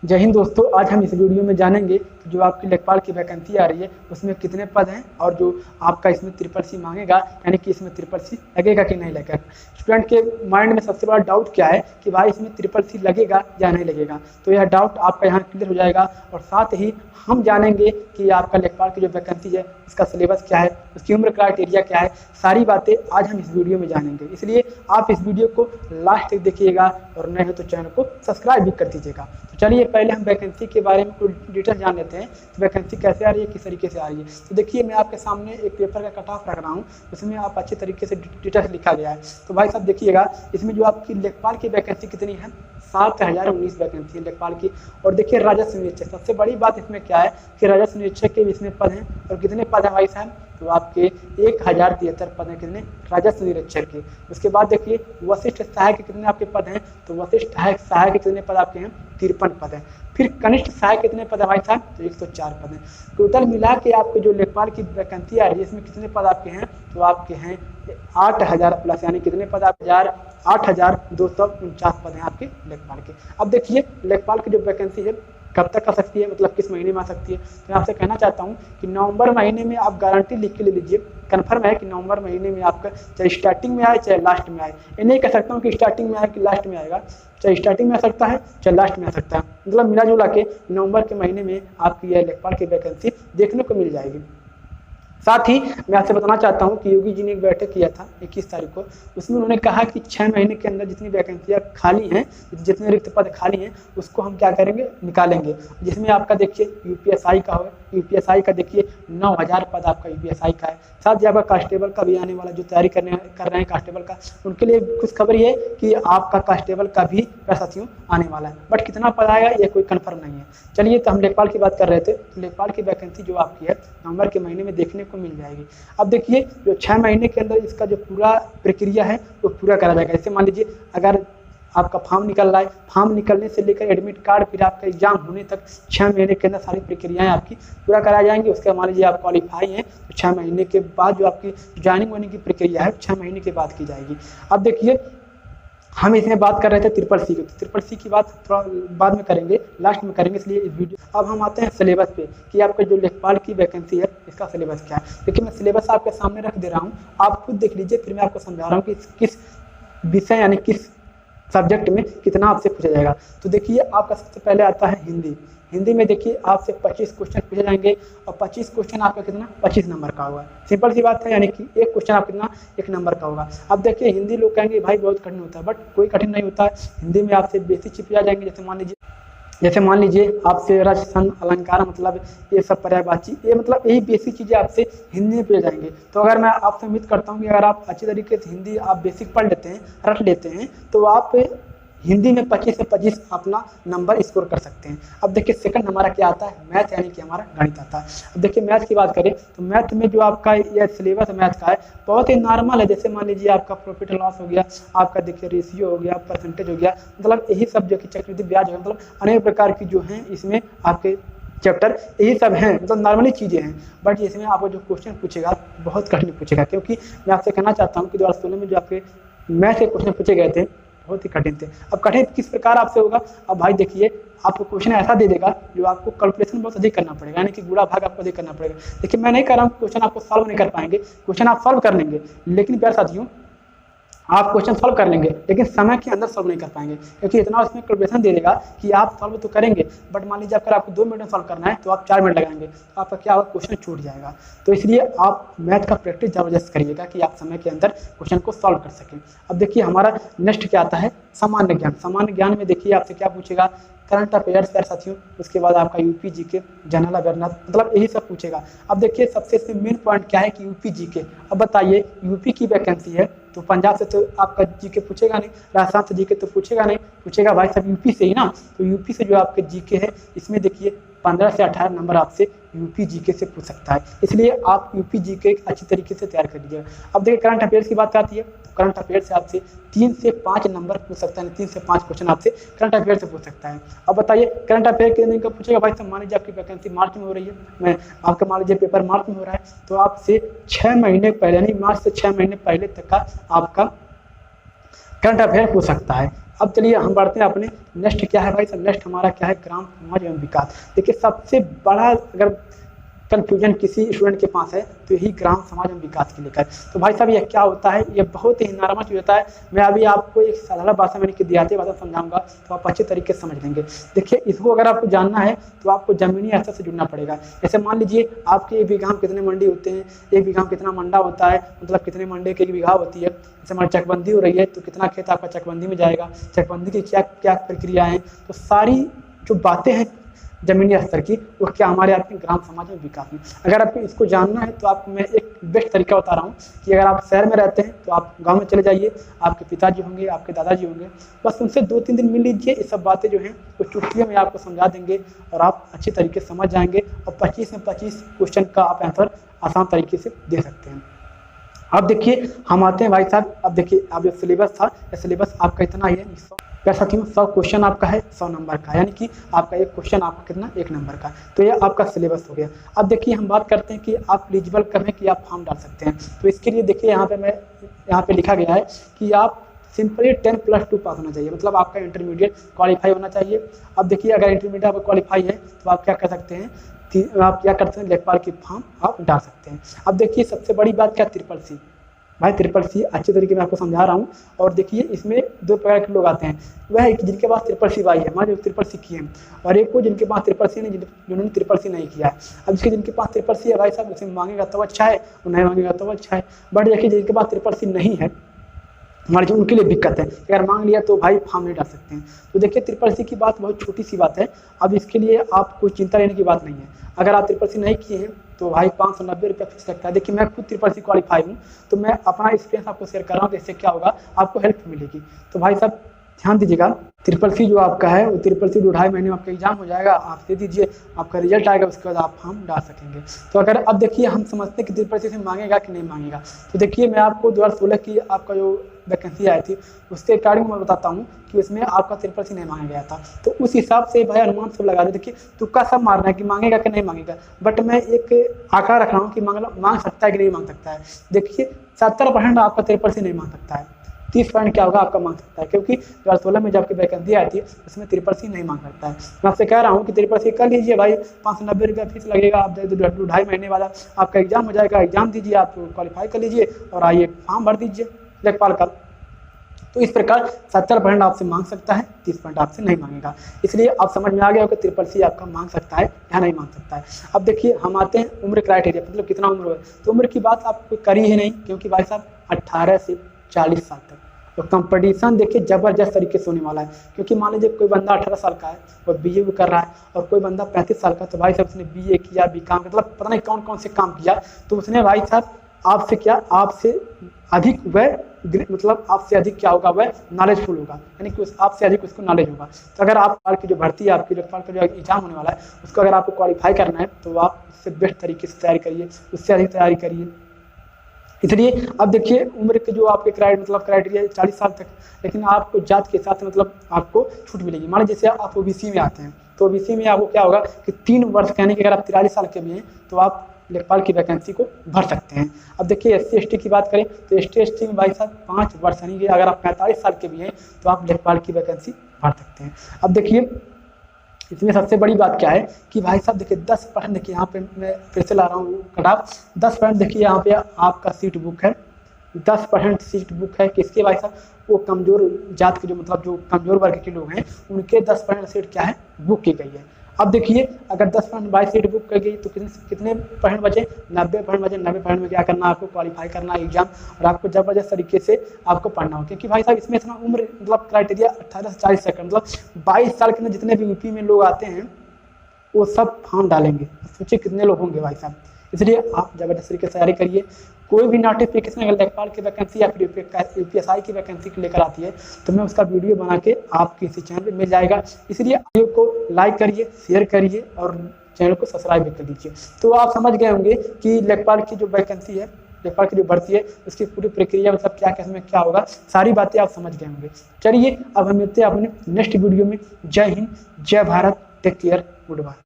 जय हिंद दोस्तों। आज हम इस वीडियो में जानेंगे कि जो आपकी लेखपाल की वैकेंसी आ रही है उसमें कितने पद हैं और जो आपका इसमें ट्रिपल सी मांगेगा, यानी कि इसमें ट्रिपल सी लगेगा कि नहीं लगेगा। स्टूडेंट के माइंड में सबसे बड़ा डाउट क्या है कि भाई इसमें ट्रिपल सी लगेगा या नहीं लगेगा, तो यह डाउट आपका यहाँ क्लियर हो जाएगा। और साथ ही हम जानेंगे कि आपका लेखपाल की जो वैकेंसी है उसका सिलेबस क्या है, उसकी उम्र क्राइटेरिया क्या है, सारी बातें आज हम इस वीडियो में जानेंगे। इसलिए आप इस वीडियो को लास्ट तक देखिएगा और नए हो तो चैनल को सब्सक्राइब भी कर दीजिएगा। तो चलिए पहले हम वैकेंसी के बारे में कुछ डिटेल जान लेते हैं कि वैकेंसी कैसे आ रही है, किस तरीके से आ रही है। तो देखिए मैं आपके सामने एक पेपर का कट ऑफ रख रहा हूँ, उसमें आप अच्छे तरीके से डिटेल्स लिखा गया है। तो भाई साहब देखिएगा इसमें जो आपकी लेखपाल की वैकेंसी कितनी है, 7019 वैकेंसी है लेखपाल की। और देखिए राजस्व निरीक्षक, सबसे बड़ी बात इसमें क्या है कि राजस्व निरीक्षक के इसमें पद हैं। और कितने पद हैं भाई साहब, तो आपके 1073 पद हैं कितने, राजस्व निरीक्षक के। उसके बाद देखिए वशिष्ठ सहायक के कितने आपके पद हैं, तो वशिष्ठ सहायक के कितने पद आपके हैं, 53 पद हैं। फिर कनिष्ठ सहायक कितने पद है भाई साहब, तो 104 पद हैं। टोटल मिला के आपके जो लेखपाल की वैकेंसी आ रही है इसमें कितने पद आपके हैं, तो आपके हैं 8000 प्लस, यानी कितने पद आप 8249 पद हैं आपके लेखपाल के। अब देखिए लेखपाल की जो वैकेंसी है कब तक आ सकती है, मतलब किस महीने में आ सकती है। तो मैं आपसे कहना चाहता हूँ कि नवंबर महीने में आप गारंटी लिख के ले लीजिए, कन्फर्म है कि नवंबर महीने में आपका चाहे स्टार्टिंग में आए चाहे लास्ट में आए। ये नहीं कह सकता हूँ कि स्टार्टिंग में आए कि लास्ट में आएगा, चाहे स्टार्टिंग में आ सकता है चाहे लास्ट में आ सकता है। मतलब मिला जुला के नवंबर के महीने में आपकी यह लेखपाल की वैकेंसी देखने को मिल जाएगी। साथ ही मैं आपसे बताना चाहता हूं कि योगी जी ने एक बैठक किया था 21 तारीख को, उसमें उन्होंने कहा कि 6 महीने के अंदर जितनी वैकेंसियां खाली हैं, जितने रिक्त पद खाली हैं उसको हम क्या करेंगे, निकालेंगे। जिसमें आपका देखिए यूपीएसआई का हो, यूपीएसआई का देखिए 9000 पद आपका यूपीएसआई का है। साथ ही आपका कांस्टेबल का भी आने वाला, जो तैयारी कर रहे हैं कांस्टेबल का, उनके लिए कुछ खबर ये कि आपका कांस्टेबल का भी साथियों आने वाला है। बट कितना पद आएगा ये कोई कंफर्म नहीं है। चलिए तो हम लेखपाल की बात कर रहे थे, तो लेखपाल की वैकेंसी जो आपकी है नवंबर के महीने में देखने को मिल जाएगी। अब देखिए जो 6 महीने के अंदर इसका जो पूरा प्रक्रिया है वो पूरा करा जाएगा। जैसे मान लीजिए अगर आपका फॉर्म निकल रहा है, फॉर्म निकलने से लेकर एडमिट कार्ड फिर आपका एग्जाम होने तक 6 महीने के अंदर सारी प्रक्रियाएं आपकी पूरा कराई जाएंगी। उसके बाद मान लीजिए आप क्वालिफाई हैं तो 6 महीने के बाद जो आपकी ज्वाइनिंग होने की प्रक्रिया है 6 महीने के बाद की जाएगी। अब देखिए हम इसमें बात कर रहे थे ट्रिपल सी की, तो ट्रिपल सी की बात थोड़ा बाद में करेंगे, लास्ट में करेंगे, इसलिए इस वीडियो। अब हम आते हैं सिलेबस पे कि आपका जो लेखपाल की वैकेंसी है इसका सिलेबस क्या है। देखिए मैं सिलेबस आपके सामने रख दे रहा हूँ, आप खुद देख लीजिए, फिर मैं आपको समझा रहा हूँ कि किस विषय यानी किस सब्जेक्ट में कितना आपसे पूछा जाएगा। तो देखिए आपका सबसे पहले आता है हिंदी। हिंदी में देखिए आपसे 25 क्वेश्चन पूछे जाएंगे और 25 क्वेश्चन आपका कितना, 25 नंबर का होगा। सिंपल सी बात है, यानी कि एक क्वेश्चन आप कितना, 1 नंबर का होगा। अब देखिए हिंदी लोग कहेंगे भाई बहुत कठिन होता है, बट कोई कठिन नहीं होता है। हिंदी में आपसे बेसिक चीज पूछा जाएंगे, जैसे मान लीजिए आपसे रस छंद अलंकार, मतलब ये सब पर्यायवाची, ये मतलब यही बेसिक चीज़ें आपसे हिंदी में पूछे जाएंगे। तो अगर मैं आपसे उम्मीद करता हूँ कि अगर आप अच्छी तरीके से हिंदी आप बेसिक पढ़ लेते हैं, रट लेते हैं, तो आप हिंदी में 25 से 25 अपना नंबर स्कोर कर सकते हैं। अब देखिए सेकंड हमारा क्या आता है, मैथ, यानी कि हमारा गणित आता है। अब देखिए मैथ की बात करें तो मैथ में जो आपका यह सिलेबस मैथ का है बहुत ही नॉर्मल है। जैसे मान लीजिए आपका प्रॉफिट लॉस हो गया, आपका देखिए रेशियो हो गया, परसेंटेज हो गया, मतलब यही सब जो कि चक्रवृद्धि ब्याज हो गया, मतलब अनेक प्रकार की जो हैं इसमें आपके चैप्टर यही सब हैं, मतलब नॉर्मली चीज़ें हैं। बट इसमें आपको जो क्वेश्चन पूछेगा बहुत कठिन पूछेगा, क्योंकि मैं आपसे कहना चाहता हूँ कि 2016 में जो आपके मैथ के क्वेश्चन पूछे गए थे बहुत ही कठिन थे। अब कठिन किस प्रकार आपसे होगा, अब भाई देखिए आपको क्वेश्चन ऐसा दे देगा जो आपको कैलकुलेशन बहुत अधिक करना पड़ेगा, यानी कि गुणा भाग आपको अधिक करना पड़ेगा। देखिए मैं नहीं कह रहा हूँ क्वेश्चन आपको सॉल्व नहीं कर पाएंगे, क्वेश्चन आप सॉल्व कर लेंगे, लेकिन प्यारे साथियों आप क्वेश्चन सॉल्व कर लेंगे लेकिन समय के अंदर सॉल्व नहीं कर पाएंगे, क्योंकि इतना उसमें कैलकुलेशन दे देगा कि आप सॉल्व तो करेंगे, बट मान लीजिए अगर आपको 2 मिनट में सॉल्व करना है तो आप 4 मिनट लगाएंगे, तो आपका क्या होगा, क्वेश्चन छूट जाएगा। तो इसलिए आप मैथ का प्रैक्टिस जबरदस्त करिएगा कि आप समय के अंदर क्वेश्चन को सॉल्व कर सकें। अब देखिए हमारा नेक्स्ट क्या आता है, सामान्य ज्ञान। सामान्य ज्ञान में देखिए आपसे क्या पूछेगा, करंट अफेयर्स प्यारे साथियों, उसके बाद आपका यूपी जीके, जनरल अवेयरनेस, मतलब यही सब पूछेगा। अब देखिए सबसे मेन पॉइंट क्या है कि यूपी जीके। अब बताइए यूपी की वैकेंसी है तो पंजाब से तो आपका जीके पूछेगा नहीं, राजस्थान से जीके तो पूछेगा नहीं, पूछेगा भाई सब यूपी से ही ना। तो यूपी से जो आपके जीके है इसमें देखिए 15 से 18 नंबर आपसे यूपी जीके से पूछ सकता है, इसलिए आप यूपी जीके अच्छी तरीके से तैयार कर लीजिएगा। अब देखिए करंट अफेयर्स की बात आती है, करंट अफेयर से आपसे 3 से 5 नंबर पूछ सकता है, 3 से 5 क्वेश्चन आपसे करंट अफेयर से पूछ सकता है। अब बताइए करंट अफेयर के दिन का पूछेगा भाई साहब, मान लीजिए आपकी वैकेंसी मार्च में हो रही है, मैं आपका मान लीजिए पेपर मार्च में हो रहा है, तो आपसे 6 महीने पहले, यानी मार्च से 6 महीने पहले तक का आपका करंट अफेयर पूछ सकता है। अब चलिए हम बढ़ते हैं अपने नेक्स्ट क्या है भाई साहब, नेक्स्ट हमारा क्या है, ग्राम समाज एवं विकास। देखिए सबसे बड़ा अगर कन्फ्यूजन किसी स्टूडेंट के पास है तो यही ग्राम समाज एवं विकास के लेकर। तो भाई साहब ये क्या होता है, ये बहुत ही नॉर्मल चीज होता है। मैं अभी आपको एक साधारण भाषा में देहाती भाषा समझाऊंगा तो आप अच्छे तरीके से समझ लेंगे। देखिए इसको अगर आपको जानना है तो आपको जमीनी स्तर से जुड़ना पड़ेगा। जैसे मान लीजिए आपके एक बीघा में कितने मंडी होते हैं, एक बीघा में कितना मंडा होता है, मतलब कितने मंडे की एक बीघा होती है। जैसे हमारी चकबंदी हो रही है तो कितना खेत आपका चकबंदी में जाएगा, चकबंदी की क्या क्या प्रक्रिया है, तो सारी जो बातें हैं जमीनी स्तर की वो क्या हमारे आपके ग्राम समाज में विकास में। अगर आपको इसको जानना है तो आपको मैं एक बेस्ट तरीका बता रहा हूँ कि अगर आप शहर में रहते हैं तो आप गांव में चले जाइए, आपके पिताजी होंगे, आपके दादाजी होंगे, बस उनसे 2-3 दिन मिल लीजिए। ये सब बातें जो हैं वो चुटकियों में आपको समझा देंगे और आप अच्छे तरीके से समझ जाएंगे और 25 में 25 क्वेश्चन का आप आंसर आसान तरीके से दे सकते हैं। अब देखिए हम आते हैं भाई साहब, अब देखिए अब जो सिलेबस था, सिलेबस आपका इतना ही है, कह सकती हूँ 100 क्वेश्चन आपका है 100 नंबर का, यानी कि आपका एक क्वेश्चन आपका कितना 1 नंबर का। तो ये आपका सिलेबस हो गया। अब देखिए हम बात करते हैं कि आप एलिजिबल कब है कि आप फॉर्म डाल सकते हैं। तो इसके लिए देखिए यहाँ पे लिखा गया है कि आप सिंपली 10+2 पास होना चाहिए, मतलब आपका इंटरमीडिएट क्वालिफाई होना चाहिए। अब देखिए अगर इंटरमीडिएट आपका क्वालिफाई है तो आप क्या कर सकते हैं, आप क्या करते हैं, लेखपाल की फॉर्म आप डाल सकते हैं। अब देखिए सबसे बड़ी बात क्या, CCC भाई, CCC अच्छे तरीके में आपको समझा रहा हूँ। और देखिए इसमें 2 प्रकार के लोग आते हैं, वह है कि जिनके पास CCC भाई है, मान लो CCC किए हैं, और एक को जिनके पास CCC नहीं, जिन्होंने CCC नहीं किया है। अब जिनके पास CCC है भाई साहब उसे मांगेगा तो अच्छा है और नहीं मांगेगा तो अच्छा है। बट देखिए जिनके पास CCC नहीं है हमारे जो उनके लिए दिक्कत है, अगर मांग लिया तो भाई फॉर्म नहीं डाल सकते हैं। तो देखिए CCC की बात बहुत छोटी सी बात है। अब इसके लिए आपको चिंता लेने की बात नहीं है। अगर आप CCC नहीं किए हैं तो भाई 590 रुपये फीस लगता है। देखिए मैं खुद CCC क्वालिफाई हूँ तो मैं अपना एक्सपीरियंस आपको शेयर कर रहा हूँ, तो इससे क्या होगा आपको हेल्प मिलेगी। तो भाई साहब ध्यान दीजिएगा, CCC जो आपका है वो CCC 2.5 महीने में आपका एग्जाम हो जाएगा, आप दे दीजिए, आपका रिजल्ट आएगा, उसके बाद आप फॉर्म डाल सकेंगे। तो अगर अब देखिए हम समझते हैं कि CCC से मांगेगा कि नहीं मांगेगा। तो देखिए मैं आपको 2016 की आपका जो वैकेंसी आई थी उसके अकॉर्डिंग मैं बताता हूँ कि उसमें आपका CCC नहीं मांगा गया था। तो उस हिसाब से भाई अनुमान सब लगा रहे, देखिए तुक्का सब मारना है कि मांगेगा कि नहीं मांगेगा। बट मैं एक आंकड़ा रख रहा हूँ कि मांग सकता है कि नहीं मांग सकता है। देखिए 70% आपका CCC नहीं मांग सकता है, 30% क्या होगा आपका मांग सकता है, क्योंकि 2016 में जब वैकेंसी आई थी उसमें CCC नहीं मांग सकता है। मैं आपसे कह रहा हूँ कि CCC कर लीजिए भाई, 590 रुपये फीस लगेगा, आप 2.5 महीने वाला आपका एग्जाम हो जाएगा, एग्जाम दीजिए, आप क्वालिफाई कर लीजिए और आइए फॉर्म भर दीजिए लेखपाल का। तो इस प्रकार 70% आपसे मांग सकता है, 30% आपसे नहीं मांगेगा। इसलिए आप समझ में आ गया हो कि CCC आपका मांग सकता है या नहीं मांग सकता है। अब देखिए हम आते हैं उम्र क्राइटेरिया, मतलब कितना उम्र है। तो उम्र की बात आप कोई करी ही नहीं, क्योंकि भाई साहब 18 से 40 साल तक तो कंपटीशन देखिए ज़बरदस्त तरीके से होने वाला है। क्योंकि मान लीजिए कोई बंदा 18 साल का है वो BA भी कर रहा है, और कोई बंदा 35 साल का, तो भाई साहब उसने BA किया, BCom, मतलब पता नहीं कौन कौन से काम किया, तो उसने भाई साहब आपसे क्या, आपसे अधिक वह मतलब आपसे अधिक क्या होगा, वह नॉलेजफुल होगा, यानी कि आपसे अधिक उसको नॉलेज होगा। तो अगर आप की जो भर्ती है, आपकी लेखपाल का जो एग्जाम होने वाला है उसको अगर आपको क्वालिफाई करना है तो आप उससे बेस्ट तरीके से तैयारी करिए, उससे अधिक तैयारी करिए। इसलिए अब देखिए उम्र के जो आपके क्राइटेरिया 40 साल तक, लेकिन आपको जात के साथ मतलब आपको छूट मिलेगी। मान लीजिए जैसे आप OBC में आते हैं तो OBC में आपको क्या होगा कि 3 वर्ष, यानी कि अगर आप 43 साल के भी हैं तो आप लेखपाल की वैकेंसी को भर सकते हैं। अब देखिए SC ST की बात करें तो ST ST में भाई साहब 5 वर्ष, यानी कि अगर आप 45 साल के भी हैं तो आप लेखपाल की वैकेंसी भर सकते हैं। अब देखिए इसमें सबसे बड़ी बात क्या है कि भाई साहब देखिए 10%, देखिए यहाँ पे मैं फिर से ला रहा हूँ कटाव 10%। देखिए यहाँ पे आपका सीट बुक है, 10% सीट बुक है किसके भाई साहब, वो कमजोर जात के जो मतलब जो कमजोर वर्ग के लोग हैं उनके 10% सीट क्या है बुक की गई है। अब देखिए अगर 10% बाई सीट बुक कर गई तो कितने % बचे, 90% बचे। 90% में क्या करना है आपको, क्वालिफाई करना है एग्जाम, और आपको जबरदस्त तरीके से आपको पढ़ना हो। क्योंकि भाई साहब इसमें इतना उम्र मतलब क्राइटेरिया 18 से 40 तक, मतलब 22 साल के जितने भी यूपी में लोग आते हैं वो सब फॉर्म डालेंगे। सोचिए कितने लोग होंगे भाई साहब। इसलिए आप जबरदस्त तरीके से तैयारी करिए। कोई भी नोटिफिकेशन अगर लेखपाल की वैकेंसी या फिर UPSI की वैकेंसी लेकर आती है तो मैं उसका वीडियो बना के आपके इसी चैनल पे मिल जाएगा। इसलिए वीडियो को लाइक करिए, शेयर करिए और चैनल को सब्सक्राइब भी कर लीजिए। तो आप समझ गए होंगे कि लेखपाल की जो वैकेंसी है, लेखपाल की जो भर्ती है उसकी पूरी प्रक्रिया मतलब क्या कैसे में क्या होगा, सारी बातें आप समझ गए होंगे। चलिए अब हम मिलते हैं अपने नेक्स्ट वीडियो में। जय हिंद, जय Bharat, take care, good bye.